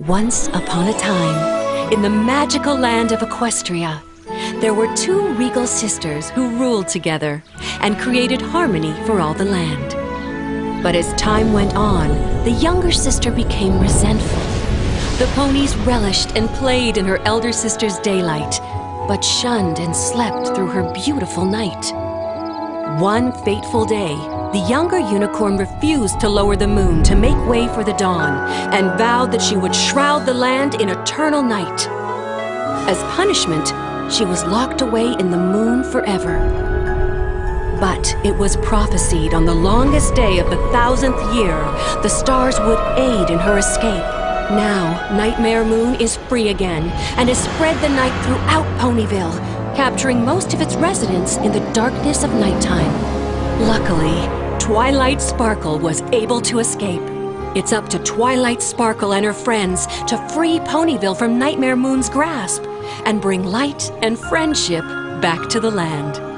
Once upon a time, in the magical land of Equestria, there were two regal sisters who ruled together and created harmony for all the land. But as time went on, the younger sister became resentful. The ponies relished and played in her elder sister's daylight, but shunned and slept through her beautiful night. One fateful day, the younger unicorn refused to lower the moon to make way for the dawn and vowed that she would shroud the land in eternal night. As punishment, she was locked away in the moon forever. But it was prophesied on the longest day of the 1000th year, the stars would aid in her escape. Now, Nightmare Moon is free again and has spread the night throughout Ponyville, capturing most of its residents in the darkness of nighttime. Luckily, Twilight Sparkle was able to escape. It's up to Twilight Sparkle and her friends to free Ponyville from Nightmare Moon's grasp and bring light and friendship back to the land.